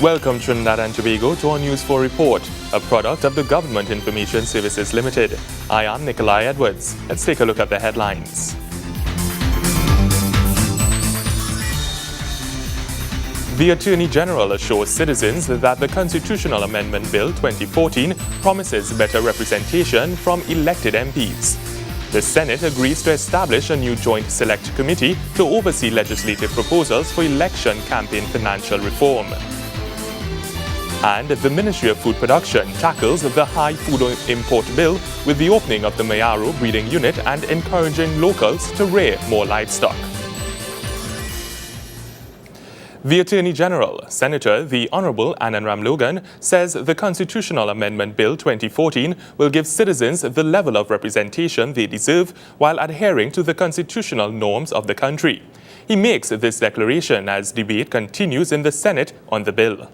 Welcome Trinidad and Tobago to our News 4 report, a product of the Government Information Services Limited. I am Nikolai Edwards. Let's take a look at the headlines. The Attorney General assures citizens that the Constitutional Amendment Bill 2014 promises better representation from elected MPs. The Senate agrees to establish a new Joint Select Committee to oversee legislative proposals for election campaign financial reform. And the Ministry of Food Production tackles the high food import bill with the opening of the Mayaro breeding unit and encouraging locals to rear more livestock. The Attorney General, Senator the Honourable Anand Ramlogan, says the Constitutional Amendment Bill 2014 will give citizens the level of representation they deserve while adhering to the constitutional norms of the country. He makes this declaration as debate continues in the Senate on the bill.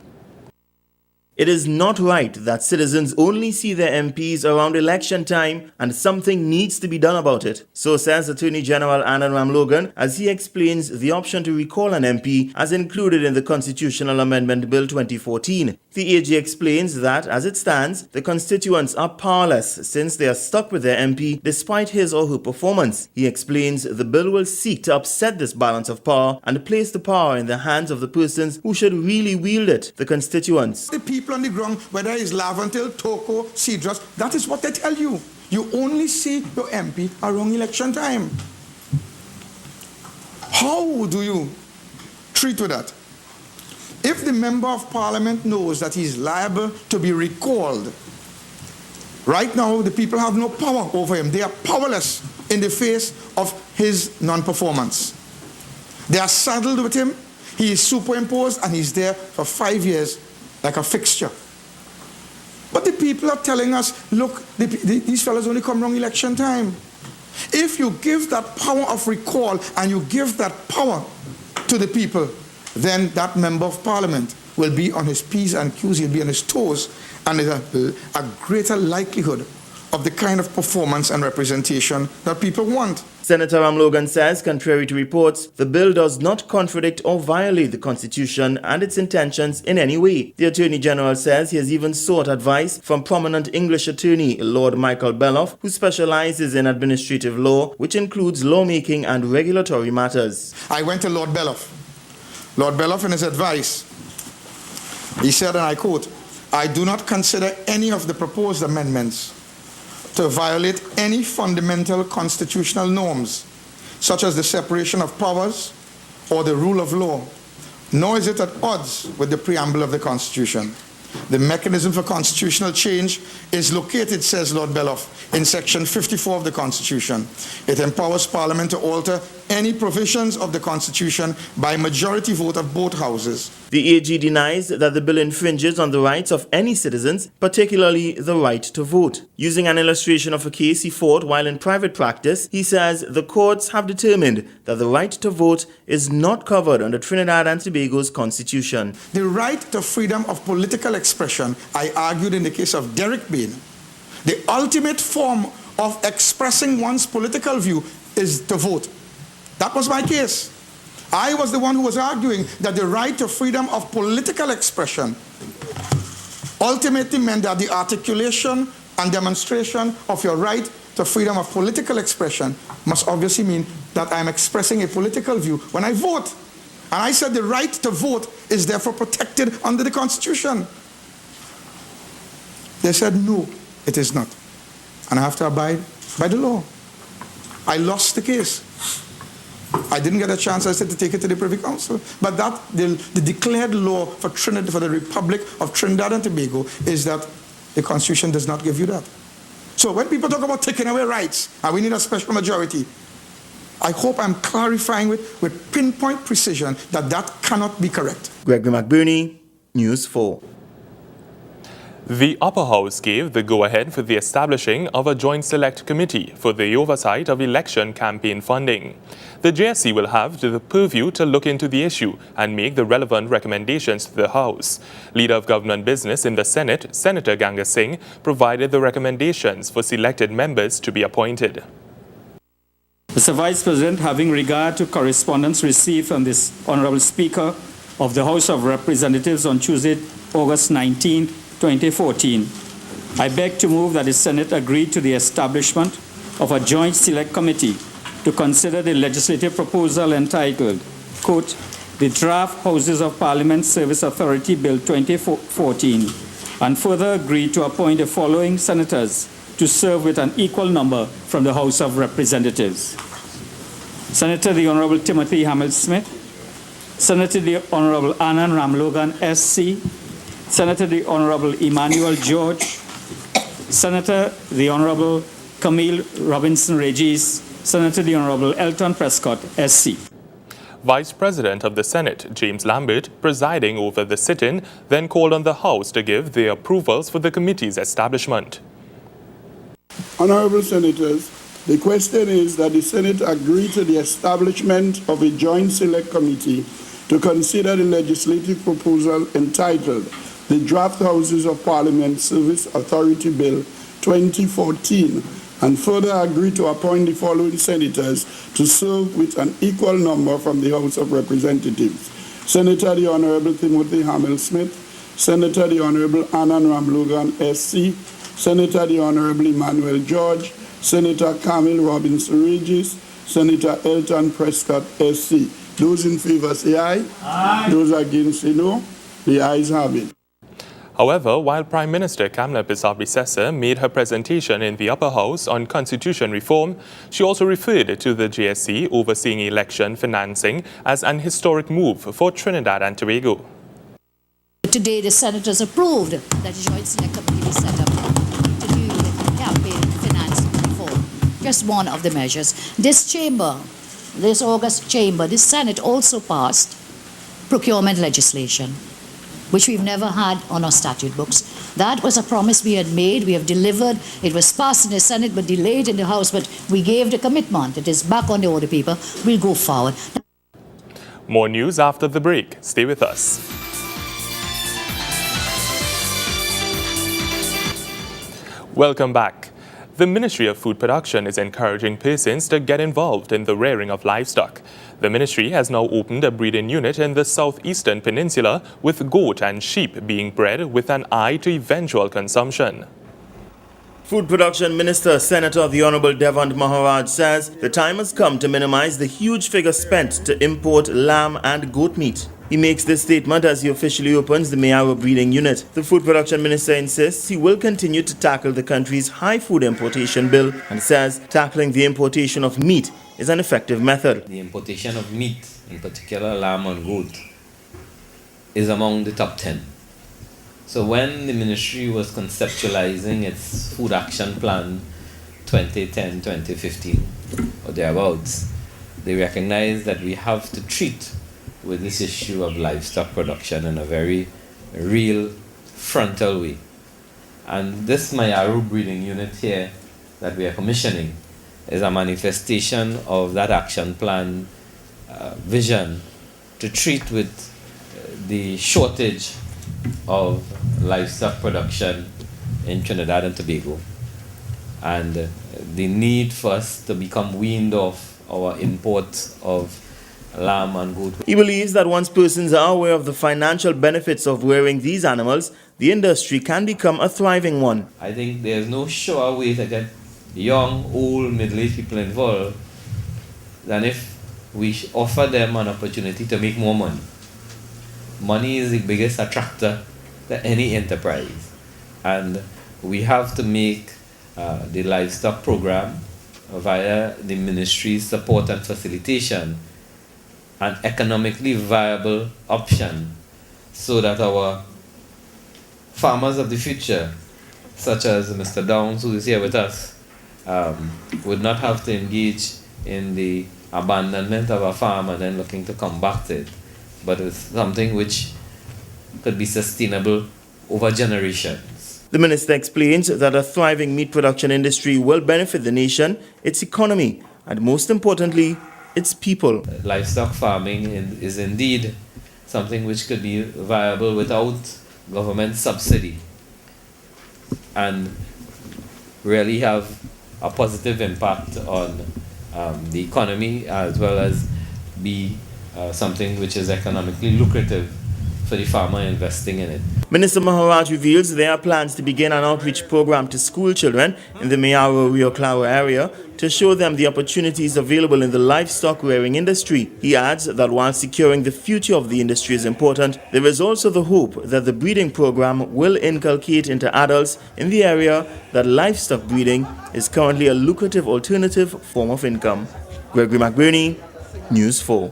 It is not right that citizens only see their MPs around election time, and something needs to be done about it. So says Attorney General Anand Ramlogan as he explains the option to recall an MP as included in the Constitutional Amendment Bill 2014. The AG explains that, as it stands, the constituents are powerless since they are stuck with their MP despite his or her performance. He explains the bill will seek to upset this balance of power and place the power in the hands of the persons who should really wield it, the constituents. The people on the ground, whether it's Lavantil, Toko, Cedros, that is what they tell you. You only see your MP around election time. How do you treat with that? If the member of parliament knows that he's liable to be recalled, right now the people have no power over him. They are powerless in the face of his non-performance. They are saddled with him. He is superimposed and he's there for 5 years like a fixture. But the people are telling us, look, these fellas only come around election time. If you give that power of recall and you give that power to the people, then that member of parliament will be on his P's and Q's, he'll be on his toes, and there's a greater likelihood of the kind of performance and representation that people want. Senator Ramlogan says, contrary to reports, the bill does not contradict or violate the Constitution and its intentions in any way. The Attorney General says he has even sought advice from prominent English attorney Lord Michael Beloff, who specializes in administrative law, which includes lawmaking and regulatory matters. I went to Lord Beloff. Lord Beloff, in his advice, he said, and I quote, "I do not consider any of the proposed amendments to violate any fundamental constitutional norms, such as the separation of powers or the rule of law, nor is it at odds with the preamble of the Constitution. The mechanism for constitutional change is located," says Lord Beloff, "in section 54 of the Constitution. It empowers Parliament to alter any provisions of the Constitution by majority vote of both houses." The AG denies that the bill infringes on the rights of any citizens, particularly the right to vote. Using an illustration of a case he fought while in private practice, he says the courts have determined that the right to vote is not covered under Trinidad and Tobago's constitution. The right to freedom of political expression, I argued in the case of Derek Bain, the ultimate form of expressing one's political view is to vote. That was my case. I was the one who was arguing that the right to freedom of political expression ultimately meant that the articulation and demonstration of your right to freedom of political expression must obviously mean that I'm expressing a political view when I vote. And I said the right to vote is therefore protected under the Constitution. They said, no, it is not. And I have to abide by the law. I lost the case. I didn't get a chance, I said, to take it to the Privy Council. But that the declared law for Trinidad, for the Republic of Trinidad and Tobago, is that the Constitution does not give you that. So when people talk about taking away rights, and we need a special majority, I hope I'm clarifying with pinpoint precision that that cannot be correct. Gregory McBurney, News 4. The Upper House gave the go-ahead for the establishing of a Joint Select Committee for the oversight of election campaign funding. The JSC will have the purview to look into the issue and make the relevant recommendations to the House. Leader of Government Business in the Senate, Senator Ganga Singh, provided the recommendations for selected members to be appointed. Mr. Vice President, having regard to correspondence received from this Honourable Speaker of the House of Representatives on Tuesday, August 19, 2014. I beg to move that the Senate agree to the establishment of a joint select committee to consider the legislative proposal entitled, quote, the Draft Houses of Parliament Service Authority Bill 2014, and further agree to appoint the following senators to serve with an equal number from the House of Representatives. Senator the Honorable Timothy Hamel-Smith, Senator the Honorable Anand Ramlogan, SC, Senator the Honorable Emmanuel George, Senator the Honorable Camille Robinson Regis, Senator the Honorable Elton Prescott, SC. Vice President of the Senate, James Lambert, presiding over the sit-in, then called on the House to give their approvals for the committee's establishment. Honorable Senators, the question is that the Senate agree to the establishment of a joint select committee to consider the legislative proposal entitled the Draft Houses of Parliament Service Authority Bill 2014 and further agree to appoint the following senators to serve with an equal number from the House of Representatives. Senator the Honorable Timothy Hamel-Smith, Senator the Honorable Anand Ramlogan, SC, Senator the Honorable Emmanuel George, Senator Camille Robinson Regis, Senator Elton Prescott, SC. Those in favor say aye. Aye. Those against say no. The ayes have it. However, while Prime Minister Kamla Bissabi-Sessa made her presentation in the upper house on constitution reform, she also referred to the JSC overseeing election financing as an historic move for Trinidad and Tobago. Today, the senators approved that the Joint Select Committee be set up to deal with campaign finance reform. Just one of the measures. This chamber, this August chamber, this Senate also passed procurement legislation, which we've never had on our statute books. That was a promise we had made. We have delivered. It was passed in the Senate but delayed in the House, but we gave the commitment. It is back on the order, people. We'll go forward. More news after the break. Stay with us. Welcome back. The Ministry of Food Production is encouraging persons to get involved in the rearing of livestock. The ministry has now opened a breeding unit in the southeastern peninsula with goat and sheep being bred with an eye to eventual consumption. Food Production Minister, Senator the Honorable Devant Maharaj says the time has come to minimize the huge figure spent to import lamb and goat meat. He makes this statement as he officially opens the Mayaro breeding unit. The Food Production Minister insists he will continue to tackle the country's high food importation bill and says tackling the importation of meat is an effective method. The importation of meat, in particular lamb and goat, is among the top 10. So when the ministry was conceptualizing its Food Action Plan 2010-2015 or thereabouts, they recognized that we have to treat with this issue of livestock production in a very real, frontal way. And this Mayaro breeding unit here that we are commissioning is a manifestation of that action plan vision to treat with the shortage of livestock production in Trinidad and Tobago and the need for us to become weaned off our import of lamb and goat. He believes that once persons are aware of the financial benefits of rearing these animals, the industry can become a thriving one. I think there's no sure way to get young, old, middle-aged people involved than if we offer them an opportunity to make more money. Money is the biggest attractor to any enterprise, and we have to make the livestock program via the ministry's support and facilitation an economically viable option so that our farmers of the future, such as Mr. Downs, who is here with us, would not have to engage in the abandonment of a farm and then looking to come back to it, but it's something which could be sustainable over generations. The minister explains that a thriving meat production industry will benefit the nation, its economy, and most importantly, its people. Livestock farming is indeed something which could be viable without government subsidy and really have a positive impact on the economy as well as be something which is economically lucrative for the farmer investing in it. Minister Maharaj reveals there are plans to begin an outreach program to school children in the Mayaro Rio Claro area to show them the opportunities available in the livestock rearing industry. He adds that while securing the future of the industry is important, there is also the hope that the breeding program will inculcate into adults in the area that livestock breeding is currently a lucrative alternative form of income. Gregory McBurney, News 4.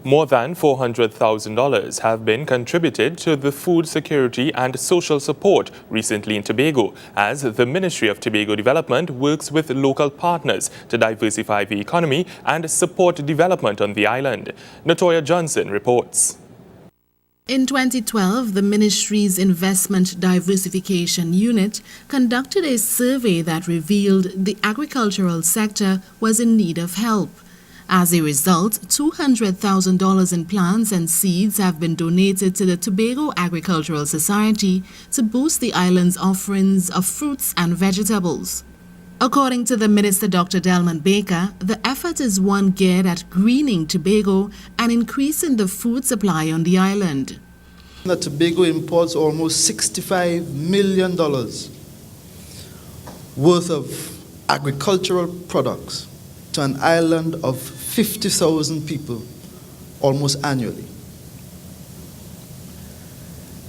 More than $400,000 have been contributed to the food security and social support recently in Tobago, as the Ministry of Tobago Development works with local partners to diversify the economy and support development on the island. Natoya Johnson reports. In 2012, the ministry's Investment Diversification Unit conducted a survey that revealed the agricultural sector was in need of help. As a result, $200,000 in plants and seeds have been donated to the Tobago Agricultural Society to boost the island's offerings of fruits and vegetables. According to the Minister Dr. Delman Baker, the effort is one geared at greening Tobago and increasing the food supply on the island. The Tobago imports almost $65 million worth of agricultural products to an island of 50,000 people almost annually.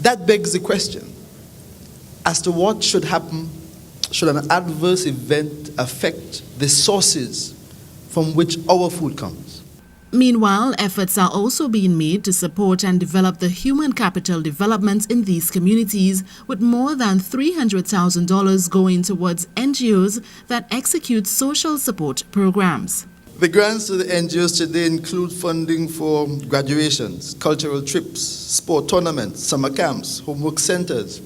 That begs the question as to what should happen should an adverse event affect the sources from which our food comes. Meanwhile, efforts are also being made to support and develop the human capital development in these communities, with more than $300,000 going towards NGOs that execute social support programs. The grants to the NGOs today include funding for graduations, cultural trips, sport tournaments, summer camps, homework centers,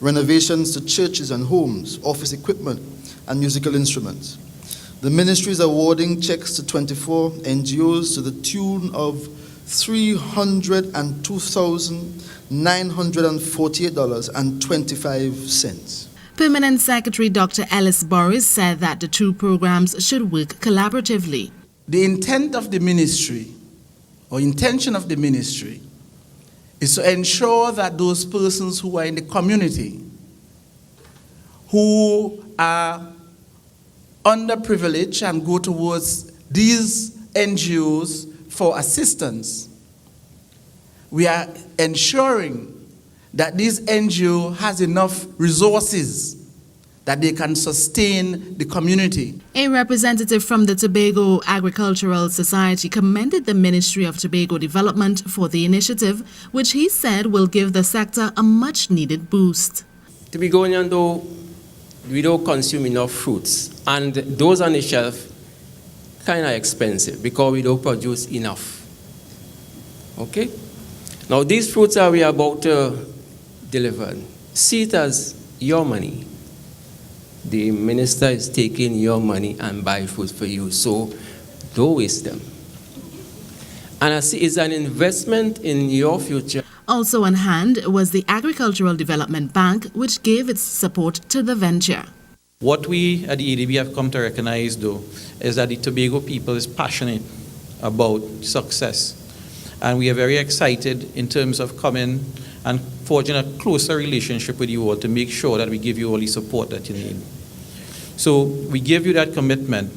renovations to churches and homes, office equipment, and musical instruments. The ministry is awarding checks to 24 NGOs to the tune of $302,948.25. Permanent Secretary Dr. Ellis Boris said that the two programs should work collaboratively. The intent of the ministry, or intention of the ministry, is to ensure that those persons who are in the community, who are underprivileged and go towards these NGOs for assistance, we are ensuring that this NGO has enough resources that they can sustain the community. A representative from the Tobago Agricultural Society commended the Ministry of Tobago Development for the initiative, which he said will give the sector a much-needed boost. Tobagonian, though, we don't consume enough fruits, and those on the shelf kind of expensive because we don't produce enough. Okay? Now these fruits are we about to deliver. See it as your money. The minister is taking your money and buy fruits for you, so don't waste them. And I see it's an investment in your future. Also on hand was the Agricultural Development Bank, which gave its support to the venture. What we at the EDB have come to recognize, though, is that the Tobago people is passionate about success. And we are very excited in terms of coming and forging a closer relationship with you all to make sure that we give you all the support that you need. So we give you that commitment,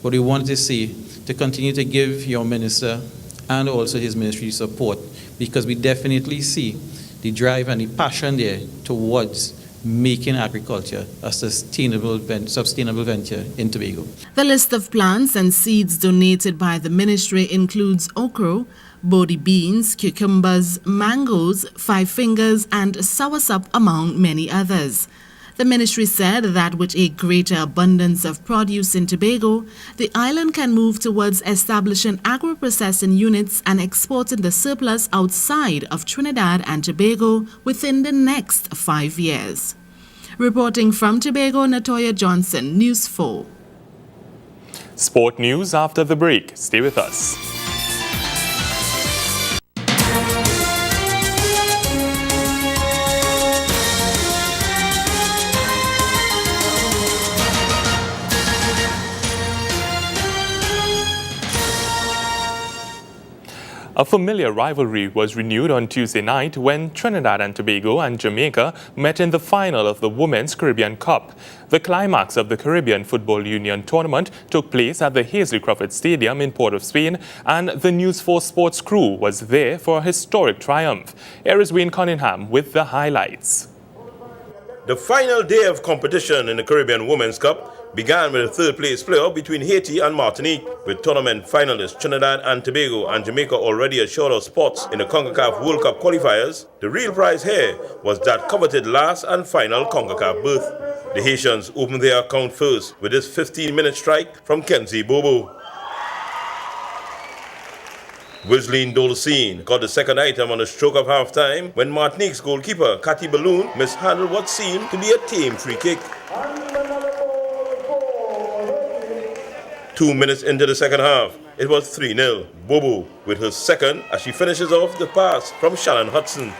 but we want to say to continue to give your minister and also his ministry support, because we definitely see the drive and the passion there towards making agriculture a sustainable venture in Tobago. The list of plants and seeds donated by the ministry includes okra, body beans, cucumbers, mangoes, five fingers, and soursop, among many others. The ministry said that with a greater abundance of produce in Tobago, the island can move towards establishing agro-processing units and exporting the surplus outside of Trinidad and Tobago within the next 5 years. Reporting from Tobago, Natoya Johnson, News 4. Sport news after the break. Stay with us. A familiar rivalry was renewed on Tuesday night when Trinidad and Tobago and Jamaica met in the final of the Women's Caribbean Cup. The climax of the Caribbean Football Union tournament took place at the Hazley Crawford Stadium in Port of Spain, and the News 4 Sports crew was there for a historic triumph. Here is Wayne Cunningham with the highlights. The final day of competition in the Caribbean Women's Cup began with a third-place playoff between Haiti and Martinique, with tournament finalists Trinidad and Tobago and Jamaica already assured of spots in the CONCACAF World Cup qualifiers. The real prize here was that coveted last and final CONCACAF berth. The Haitians opened their account first with this 15-minute strike from Kenzie Bobo. Wisleen Dolcine got the second item on the stroke of half-time when Martinique's goalkeeper, Cathy Balloon, mishandled what seemed to be a tame free kick. 2 minutes into the second half, it was 3-0. Bobo with her second as she finishes off the pass from Shannon Hudson.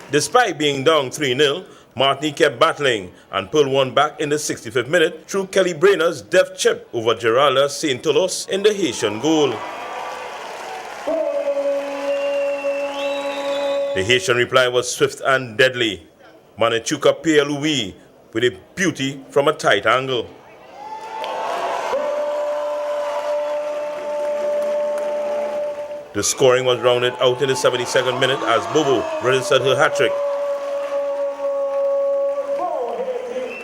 Despite being down 3-0, Martinique kept battling and pulled one back in the 65th minute through Kelly Brainer's deft chip over Geralda Saint-Toulouse in the Haitian goal. The Haitian reply was swift and deadly. Manichuka Pierre-Louis with a beauty from a tight angle. The scoring was rounded out in the 72nd minute as Bobo registered her hat-trick.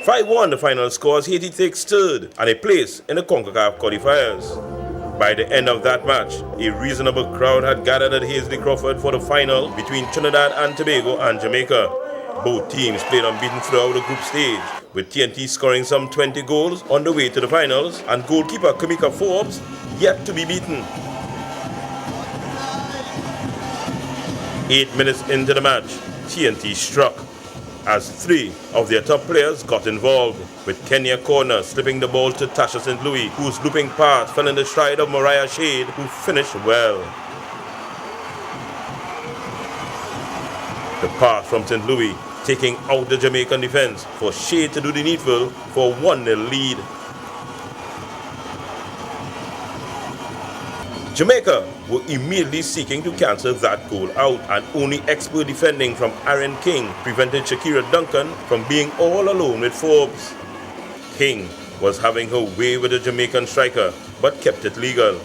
5-1 the final score as Haiti takes third and a place in the CONCACAF qualifiers. By the end of that match, a reasonable crowd had gathered at Hazley Crawford for the final between Trinidad and Tobago and Jamaica. Both teams played unbeaten throughout the group stage, with TNT scoring some 20 goals on the way to the finals and goalkeeper Kamika Forbes yet to be beaten. 8 minutes into the match, TNT struck as 3 of their top players got involved, with Kenya Corner slipping the ball to Tasha St. Louis, whose looping pass fell in the stride of Mariah Shade, who finished well. The pass from St. Louis taking out the Jamaican defense for Shade to do the needful for a 1-0 lead. Jamaica were immediately seeking to cancel that goal out, and only expert defending from Aaron King prevented Shakira Duncan from being all alone with Forbes. King was having her way with the Jamaican striker, but kept it legal.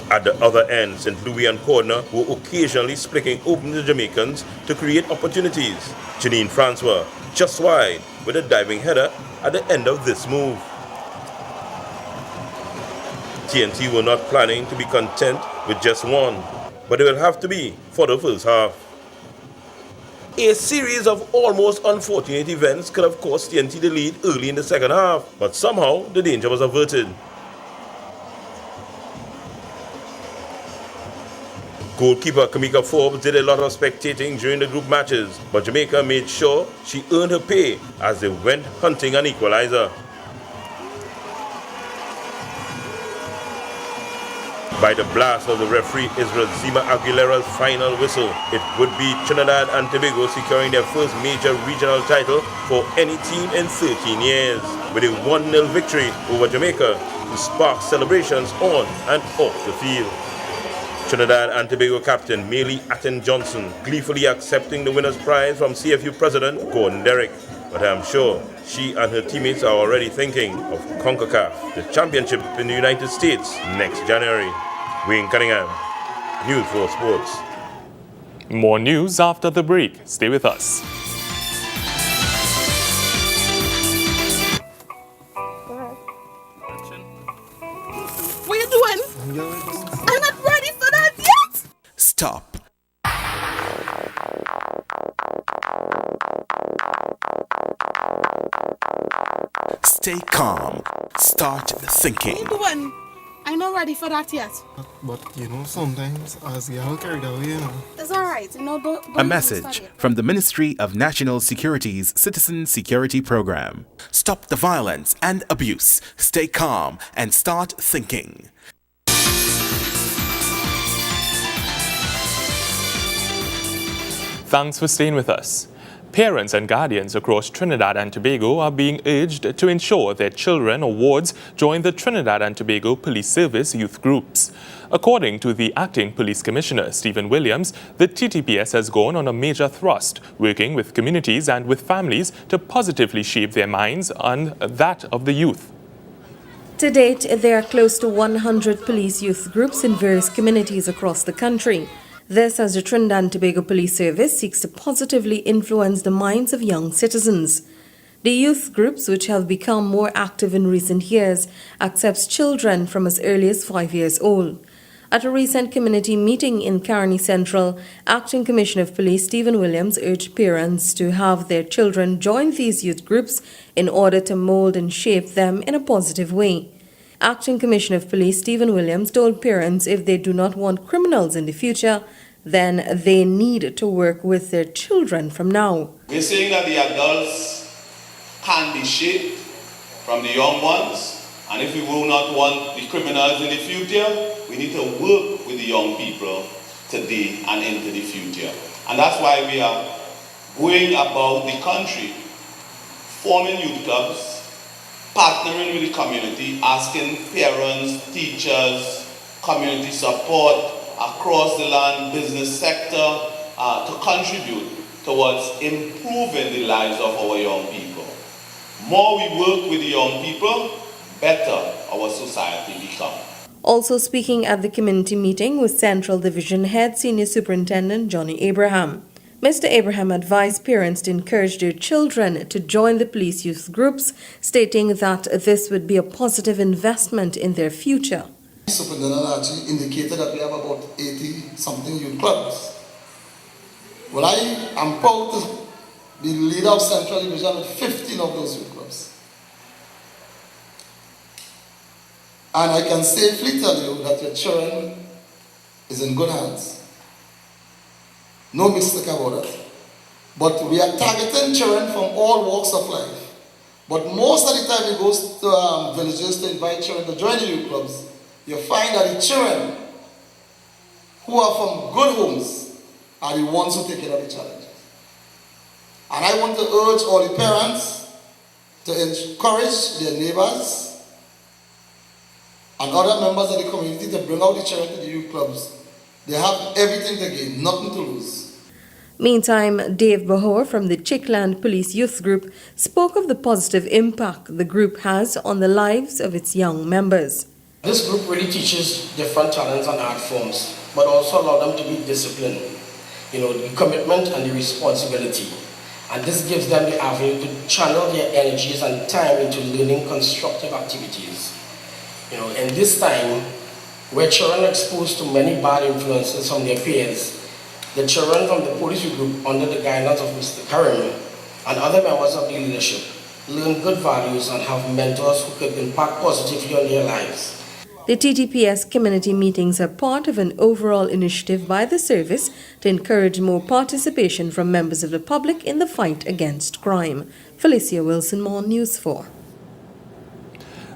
At the other end, St. Louis and Corner were occasionally splitting open the Jamaicans to create opportunities. Janine Francois just wide with a diving header at the end of this move. TNT were not planning to be content with just one, but it will have to be for the first half. A series of almost unfortunate events could have cost TNT the lead early in the second half, but somehow the danger was averted. Goalkeeper Kamika Forbes did a lot of spectating during the group matches, but Jamaica made sure she earned her pay as they went hunting an equalizer. By the blast of the referee Israel Zima Aguilera's final whistle, it would be Trinidad and Tobago securing their first major regional title for any team in 13 years, with a 1-0 victory over Jamaica to spark celebrations on and off the field. Trinidad and Tobago captain Maylie Atten-Johnson gleefully accepting the winner's prize from CFU president Gordon Derrick. But I'm sure she and her teammates are already thinking of CONCACAF, the championship in the United States, next January. Wayne Cunningham, News 4 Sports. More news after the break. Stay with us. What are you doing? I'm not ready for that yet! Stop. Stay calm. Start thinking. What are you doing? I'm not ready for that yet. But you know, sometimes as you all carried away, you know. It's alright, you know, don't A message from the Ministry of National Security's Citizen Security Program. Stop the violence and abuse. Stay calm and start thinking. Thanks for staying with us. Parents and guardians across Trinidad and Tobago are being urged to ensure their children or wards join the Trinidad and Tobago Police Service youth groups. According to the Acting Police Commissioner, Stephen Williams, the TTPS has gone on a major thrust, working with communities and with families to positively shape their minds and that of the youth. To date, there are close to 100 police youth groups in various communities across the country. This as the Trinidad and Tobago Police Service seeks to positively influence the minds of young citizens. The youth groups, which have become more active in recent years, accepts children from as early as 5 years old. At a recent community meeting in Caroni Central, Acting Commissioner of Police Stephen Williams urged parents to have their children join these youth groups in order to mold and shape them in a positive way. Acting Commissioner of Police Stephen Williams told parents if they do not want criminals in the future, then they need to work with their children from now. We're saying that the adults can be shaped from the young ones, and if we will not want the criminals in the future, we need to work with the young people today and into the future. And that's why we are going about the country, forming youth clubs, partnering with the community, asking parents, teachers, community support across the land, business sector to contribute towards improving the lives of our young people. More we work with the young people, better our society becomes. Also speaking at the community meeting was Central Division Head Senior Superintendent Johnny Abraham. Mr. Abraham advised parents to encourage their children to join the police youth groups, stating that this would be a positive investment in their future. Superintendent actually indicated that we have about 80-something youth clubs. Well, I am proud to be the leader of Central Division with 15 of those youth clubs. And I can safely tell you that your children is in good hands. No mistake about it. But we are targeting children from all walks of life. But most of the time we go to villages to invite children to join the youth clubs, you find that the children who are from good homes are the ones who take care of the challenges. And I want to urge all the parents to encourage their neighbors and other members of the community to bring out the children to the youth clubs. They have everything to gain, nothing to lose. Meantime, Dave Bahor from the Chickland Police Youth Group spoke of the positive impact the group has on the lives of its young members. This group really teaches different talents and art forms, but also allow them to be disciplined. The commitment and the responsibility. And this gives them the avenue to channel their energies and time into learning constructive activities. In this time, where children are exposed to many bad influences from their peers, the children from the police group, under the guidance of Mr. Karim and other members of the leadership, learn good values and have mentors who could impact positively on their lives. The TTPS community meetings are part of an overall initiative by the service to encourage more participation from members of the public in the fight against crime. Felicia Wilson, More News 4.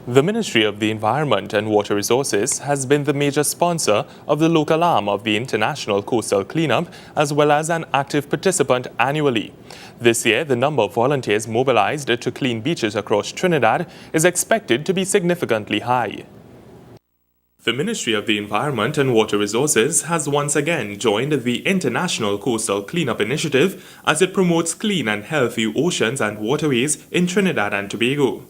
The Ministry of the Environment and Water Resources has been the major sponsor of the local arm of the International Coastal Cleanup, as well as an active participant annually. This year, the number of volunteers mobilized to clean beaches across Trinidad is expected to be significantly high. The Ministry of the Environment and Water Resources has once again joined the International Coastal Cleanup Initiative as it promotes clean and healthy oceans and waterways in Trinidad and Tobago.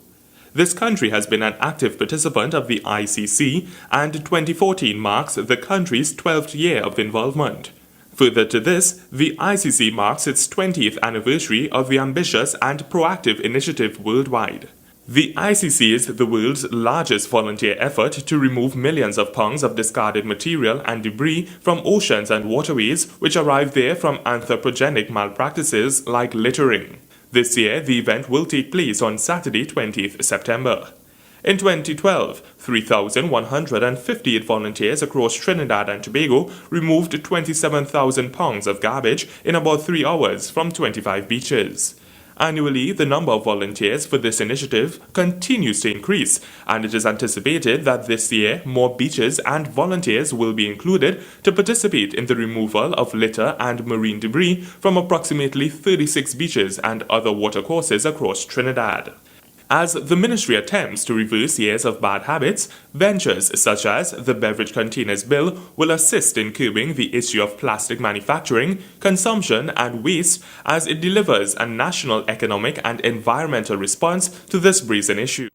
This country has been an active participant of the ICC, and 2014 marks the country's 12th year of involvement. Further to this, the ICC marks its 20th anniversary of the ambitious and proactive initiative worldwide. The ICC is the world's largest volunteer effort to remove millions of pounds of discarded material and debris from oceans and waterways which arrive there from anthropogenic malpractices like littering. This year, the event will take place on Saturday, 20th September. In 2012, 3,158 volunteers across Trinidad and Tobago removed 27,000 pounds of garbage in about 3 hours from 25 beaches. Annually, the number of volunteers for this initiative continues to increase, and it is anticipated that this year more beaches and volunteers will be included to participate in the removal of litter and marine debris from approximately 36 beaches and other watercourses across Trinidad. As the ministry attempts to reverse years of bad habits, ventures such as the Beverage Containers Bill will assist in curbing the issue of plastic manufacturing, consumption, and waste as it delivers a national economic and environmental response to this brazen issue.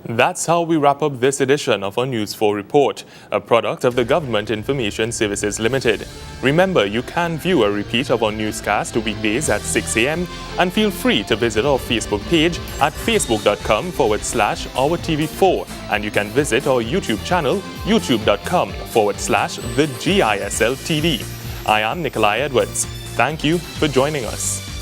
That's how we wrap up this edition of our News 4 report, a product of the Government Information Services Limited. Remember, you can view a repeat of our newscast weekdays at 6 a.m. and feel free to visit our Facebook page at facebook.com/OurTV4, and you can visit our YouTube channel, youtube.com/TheGISLTV. I am Nikolai Edwards. Thank you for joining us.